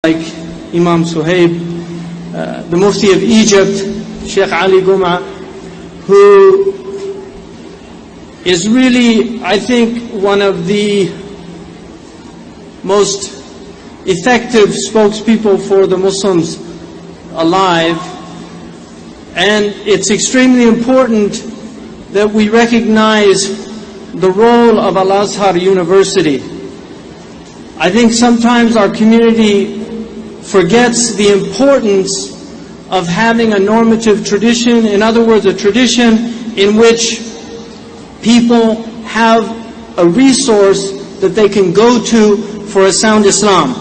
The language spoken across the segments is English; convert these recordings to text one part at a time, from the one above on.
like Imam Suhaib, the Mufti of Egypt, Shaykh Ali Guma, who is really, I think, one of the most effective spokespeople for the Muslims alive. And it's extremely important that we recognize the role of Al-Azhar University. I think sometimes our community forgets the importance of having a normative tradition, in other words, a tradition in which people have a resource that they can go to for a sound Islam.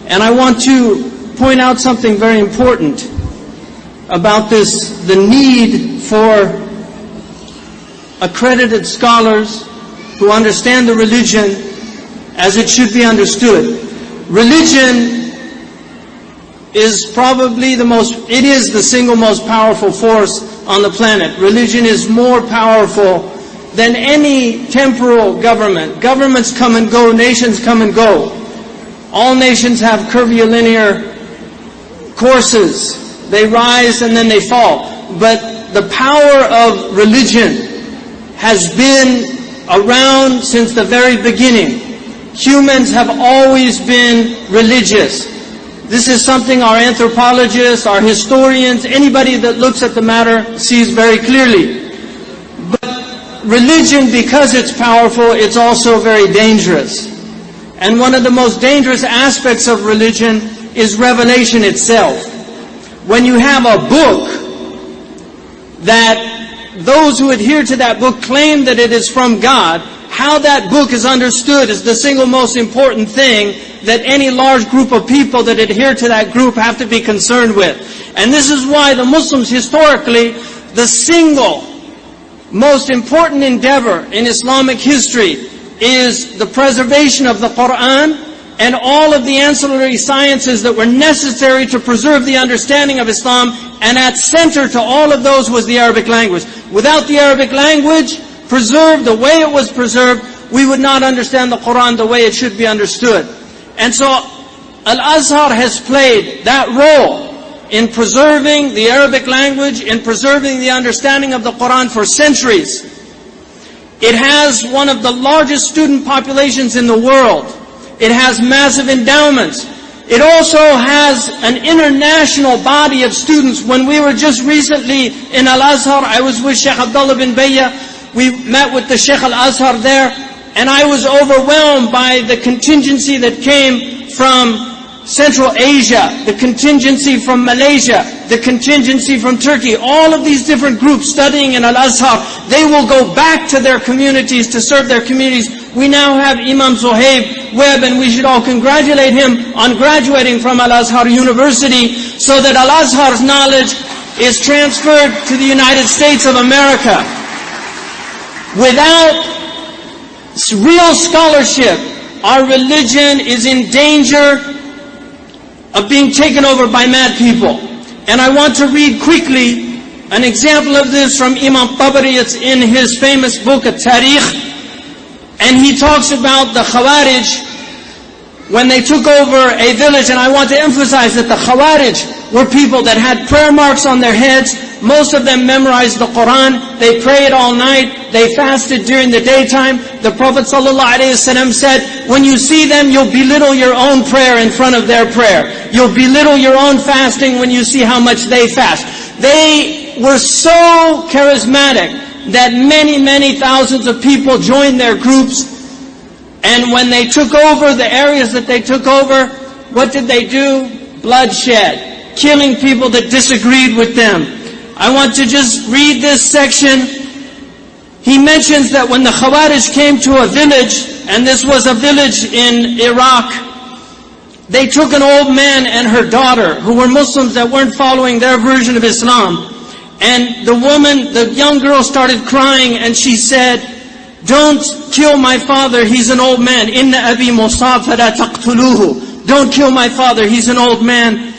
And I want to point out something very important about this, the need for accredited scholars who understand the religion as it should be understood. Religion is probably it is the single most powerful force on the planet. Religion is more powerful than any temporal government. Governments come and go, nations come and go. All nations have curvilinear courses. They rise and then they fall. But the power of religion has been around since the very beginning. Humans have always been religious. This is something our anthropologists, our historians, anybody that looks at the matter sees very clearly. But religion, because it's powerful, it's also very dangerous. And one of the most dangerous aspects of religion is revelation itself. When you have a book that those who adhere to that book claim that it is from God, how that book is understood is the single most important thing that any large group of people that adhere to that group have to be concerned with. And this is why the Muslims historically, the single most important endeavor in Islamic history is the preservation of the Quran and all of the ancillary sciences that were necessary to preserve the understanding of Islam, and at center to all of those was the Arabic language. Without the Arabic language preserved the way it was preserved, we would not understand the Quran the way it should be understood. And so Al-Azhar has played that role in preserving the Arabic language, in preserving the understanding of the Quran for centuries. It has one of the largest student populations in the world. It has massive endowments. It also has an international body of students. When we were just recently in Al-Azhar, I was with Shaykh Abdullah bin Bayya. We met with the Shaykh Al-Azhar there, and I was overwhelmed by the contingency that came from Central Asia, the contingency from Malaysia, the contingency from Turkey. All of these different groups studying in Al-Azhar, they will go back to their communities to serve their communities. We now have Imam Suhaib Webb, and we should all congratulate him on graduating from Al-Azhar University so that Al-Azhar's knowledge is transferred to the United States of America. Without real scholarship, our religion is in danger of being taken over by mad people. And I want to read quickly an example of this from Imam Tabari. It's in his famous book, At-Tarikh. And he talks about the Khawarij when they took over a village. And I want to emphasize that the Khawarij were people that had prayer marks on their heads. Most of them memorized the Quran. They prayed all night. They fasted during the daytime. The Prophet ﷺ said, when you see them, you'll belittle your own prayer in front of their prayer. You'll belittle your own fasting when you see how much they fast. They were so charismatic that many, many thousands of people joined their groups. And when they took over the areas that they took over, what did they do? Bloodshed. Killing people that disagreed with them. I want to just read this section. He mentions that when the Khawarij came to a village, and this was a village in Iraq, they took an old man and her daughter, who were Muslims that weren't following their version of Islam. And the woman, the young girl, started crying, and she said, "Don't kill my father, he's an old man. Inna abi musab fala taqtuluhu. Don't kill my father, he's an old man."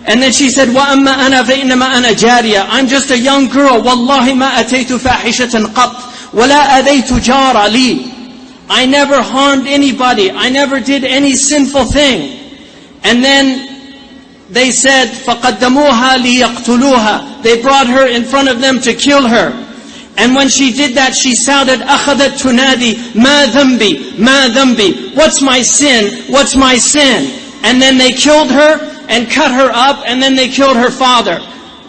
And then she said, وَأَمَّا أَنَا فَإِنَّمَا أَنَا جَارِيَةٌ. I'm just a young girl. وَاللَّهِ مَا أَتَيْتُ فَاحِشَةً قَطْ وَلَا أَذَيْتُ جَارَ لِي. I never harmed anybody. I never did any sinful thing. And then they said, فَقَدَّمُوهَا لِيَقْتُلُوهَا. They brought her in front of them to kill her. And when she did that, she shouted, أَخَذَتْ تُنَادِي مَا ذَنْبِي مَا ذَنْبِي. What's my sin? What's my sin? And then they killed her and cut her up, and then they killed her father.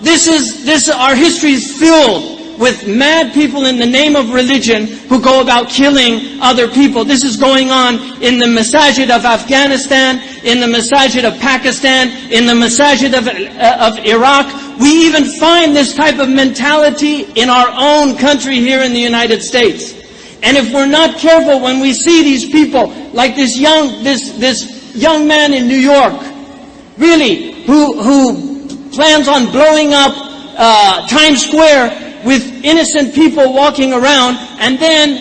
Our history is filled with mad people in the name of religion who go about killing other people. This is going on in the masajid of Afghanistan, in the masajid of Pakistan, in the masajid of Iraq. We even find this type of mentality in our own country here in the United States. And if we're not careful, when we see these people, like this young man in New York, really, who plans on blowing up Times Square with innocent people walking around, and then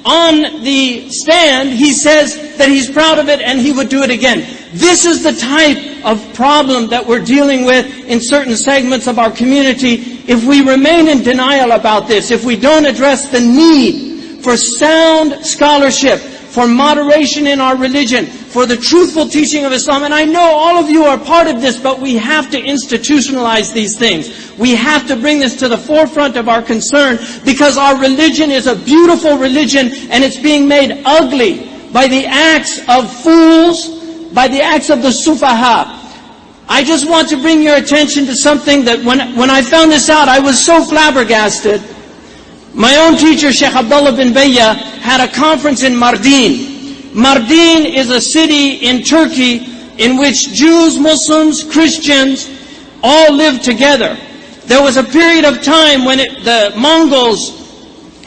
on the stand he says that he's proud of it and he would do it again. This is the type of problem that we're dealing with in certain segments of our community. If we remain in denial about this, if we don't address the need for sound scholarship, for moderation in our religion, for the truthful teaching of Islam. And I know all of you are part of this, but we have to institutionalize these things. We have to bring this to the forefront of our concern, because our religion is a beautiful religion, and it's being made ugly by the acts of fools, by the acts of the sufaha. I just want to bring your attention to something that when I found this out, I was so flabbergasted. My own teacher, Shaykh Abdullah bin Bayya, had a conference in Mardin. Mardin is a city in Turkey in which Jews, Muslims, Christians all live together. There was a period of time when the Mongols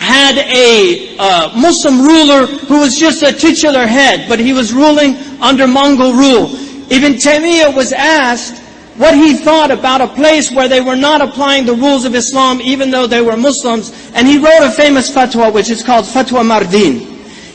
had a Muslim ruler who was just a titular head, but he was ruling under Mongol rule. Ibn Taymiyyah was asked what he thought about a place where they were not applying the rules of Islam even though they were Muslims, and he wrote a famous fatwa which is called Fatwa Mardin.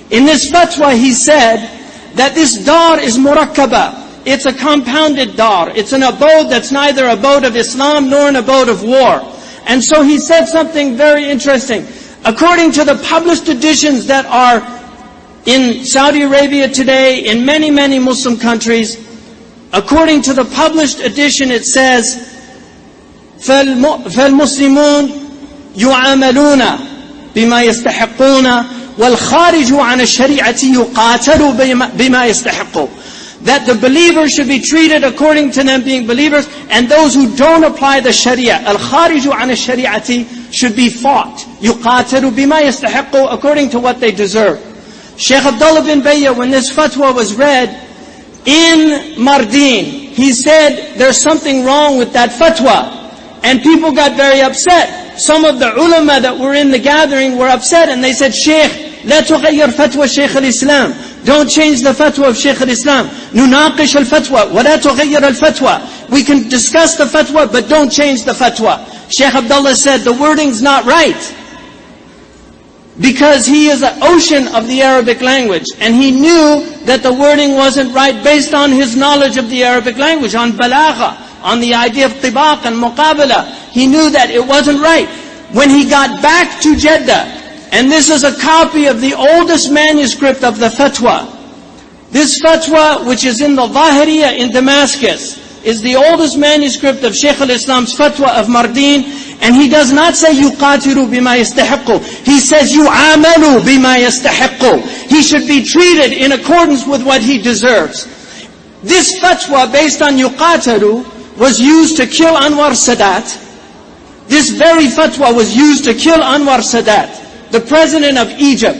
In this fatwa he said that this dar is murakkaba. It's a compounded dar. It's an abode that's neither abode of Islam nor an abode of war. And so he said something very interesting. According to the published editions that are in Saudi Arabia today, in many, many Muslim countries, according to the published edition, it says, فَالْمُسْلِمُونَ يُعَامَلُونَ بِمَا يَسْتَحِقُّونَ وَالْخَارِجُ عَنَ الشَّرِيعَةِ يُقَاتَلُ بِمَا يَسْتَحِقُّ. That the believers should be treated according to them being believers, and those who don't apply the Sharia, al-khariju an al-shari'ati, should be fought. يُقَاتَلُ بِمَا يَسْتَحِقُّ, according to what they deserve. Shaykh Abdullah bin Bayya, when this fatwa was read in Mardin, he said there's something wrong with that fatwa. And people got very upset. Some of the ulama that were in the gathering were upset, and they said, Shaykh, لا تغير فتوى شيخ الإسلام. Don't change the fatwa of Shaykh al-Islam. نناقش الفتوى ولا تغير الفتوى. We can discuss the fatwa, but don't change the fatwa. Shaykh Abdullah said, the wording's not right. Because he is an ocean of the Arabic language. And he knew that the wording wasn't right based on his knowledge of the Arabic language, on balagha, on the idea of tibaq and muqabala. He knew that it wasn't right. When he got back to Jeddah, and this is a copy of the oldest manuscript of the fatwa. This fatwa, which is in the Zahiriya in Damascus, is the oldest manuscript of Shaykh al-Islam's fatwa of Mardin. And he does not say, يُقَاتِلُوا بِمَا يَسْتَحِقُّ. He says, يُعَامَلُوا بِمَا يَسْتَحِقُّ. He should be treated in accordance with what he deserves. This fatwa, based on يُقَاتِلُوا, was used to kill Anwar Sadat. This very fatwa was used to kill Anwar Sadat, the president of Egypt.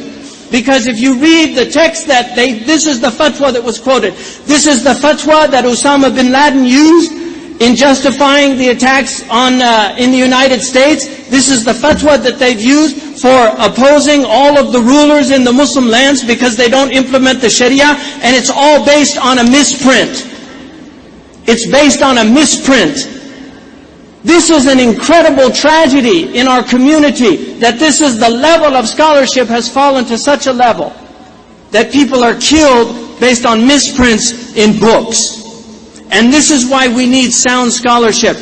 Because if you read the text that this is the fatwa that was quoted. This is the fatwa that Osama bin Laden used in justifying the attacks in the United States. This is the fatwa that they've used for opposing all of the rulers in the Muslim lands because they don't implement the Sharia, and it's all based on a misprint. It's based on a misprint. This is an incredible tragedy in our community, that this is the level of scholarship has fallen to such a level that people are killed based on misprints in books. And this is why we need sound scholarship.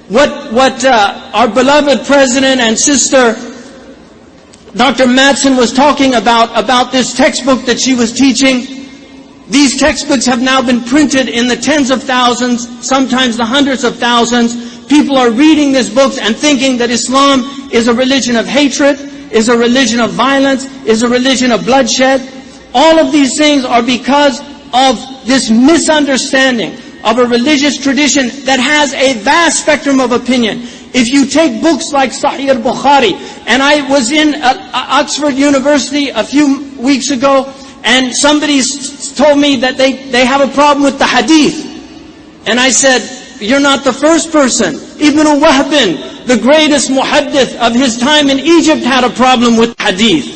What our beloved president and sister, Dr. Madsen, was talking about this textbook that she was teaching, These textbooks have now been printed in the tens of thousands, sometimes the hundreds of thousands. People are reading these books and thinking that Islam is a religion of hatred, is a religion of violence, is a religion of bloodshed. All of these things are because of this misunderstanding of a religious tradition that has a vast spectrum of opinion. If you take books like Sahih al-Bukhari, and I was in Oxford University a few weeks ago, and somebody told me that they have a problem with the hadith. And I said, you're not the first person. Ibn Wahbin, the greatest muhaddith of his time in Egypt, had a problem with hadith.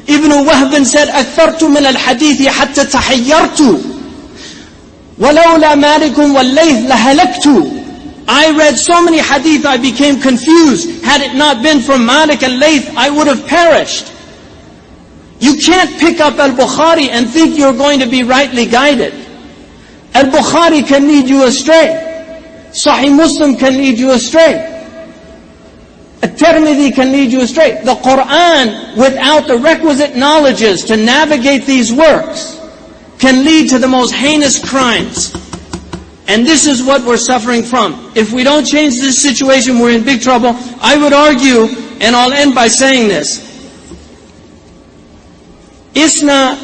Ibn Wahbin said, أَكْثَرْتُ مِنَ الْحَدِيثِ حَتَّى تَحَيَّرْتُ وَلَوْلَا مَالِكٌ وَاللَّيْث لَهَلَكْتُ. I read so many hadith, I became confused. Had it not been for Malik and Layth, I would have perished. You can't pick up al-Bukhari and think you're going to be rightly guided. Al-Bukhari can lead you astray. Sahih Muslim can lead you astray. At-Tirmidhi can lead you astray. The Quran, without the requisite knowledges to navigate these works, can lead to the most heinous crimes. And this is what we're suffering from. If we don't change this situation, we're in big trouble. I would argue, and I'll end by saying this, ISNA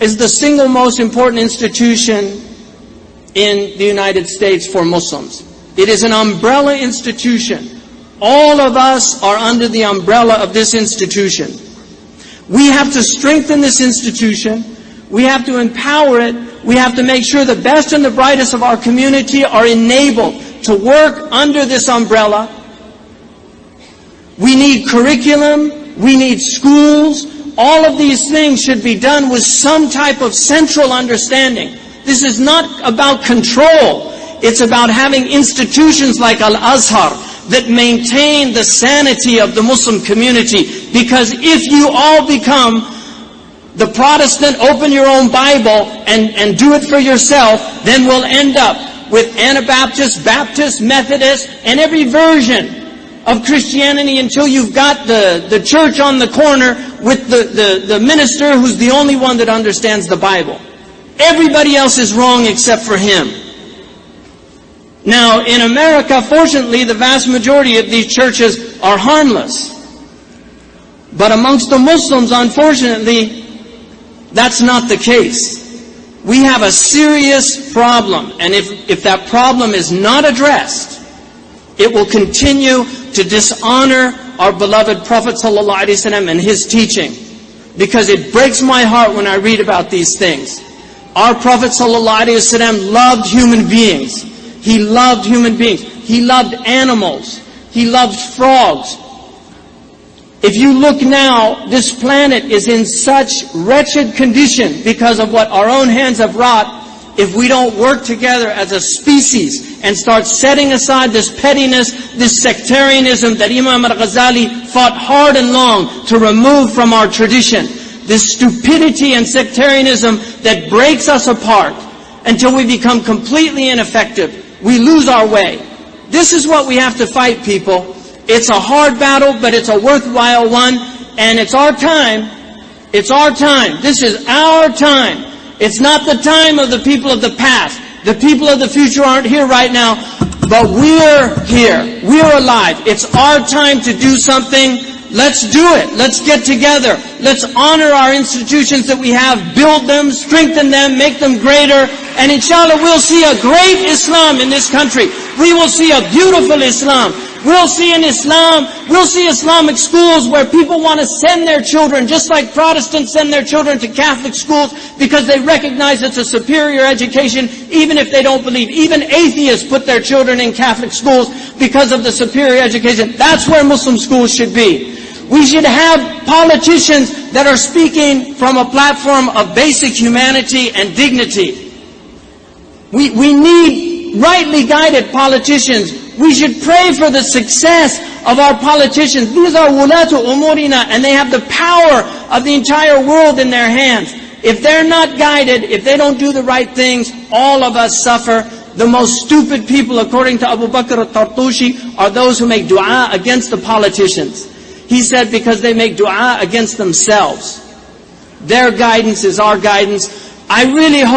is the single most important institution in the United States for Muslims. It is an umbrella institution. All of us are under the umbrella of this institution. We have to strengthen this institution. We have to empower it. We have to make sure the best and the brightest of our community are enabled to work under this umbrella. We need curriculum. We need schools. All of these things should be done with some type of central understanding. This is not about control. It's about having institutions like Al-Azhar that maintain the sanity of the Muslim community. Because if you all become the Protestant, open your own Bible and do it for yourself, then we'll end up with Anabaptists, Baptists, Methodists, and every version of Christianity until you've got the church on the corner with the minister who's the only one that understands the Bible. Everybody else is wrong except for him. Now, in America, fortunately, the vast majority of these churches are harmless. But amongst the Muslims, unfortunately, that's not the case. We have a serious problem, and if that problem is not addressed, it will continue to dishonor our beloved Prophet ﷺ and his teaching. Because it breaks my heart when I read about these things. Our Prophet ﷺ loved human beings. He loved human beings. He loved animals. He loved frogs. If you look now, this planet is in such wretched condition because of what our own hands have wrought. If we don't work together as a species and start setting aside this pettiness, this sectarianism that Imam al-Ghazali fought hard and long to remove from our tradition, this stupidity and sectarianism that breaks us apart until we become completely ineffective, we lose our way. This is what we have to fight, people. It's a hard battle, but it's a worthwhile one, and it's our time. It's our time. This is our time. It's not the time of the people of the past. The people of the future aren't here right now, but we're here. We're alive. It's our time to do something. Let's do it. Let's get together. Let's honor our institutions that we have, build them, strengthen them, make them greater, and inshallah we'll see a great Islam in this country. We will see a beautiful Islam. We'll see Islamic schools where people want to send their children, just like Protestants send their children to Catholic schools because they recognize it's a superior education, even if they don't believe. Even atheists put their children in Catholic schools because of the superior education. That's where Muslim schools should be. We should have politicians that are speaking from a platform of basic humanity and dignity. We need rightly guided politicians. We should pray for the success of our politicians. These are wulatu umurina, and they have the power of the entire world in their hands. If they're not guided, if they don't do the right things, all of us suffer. The most stupid people, according to Abu Bakr al-Tartushi, are those who make dua against the politicians. He said because they make dua against themselves. Their guidance is our guidance. I really hope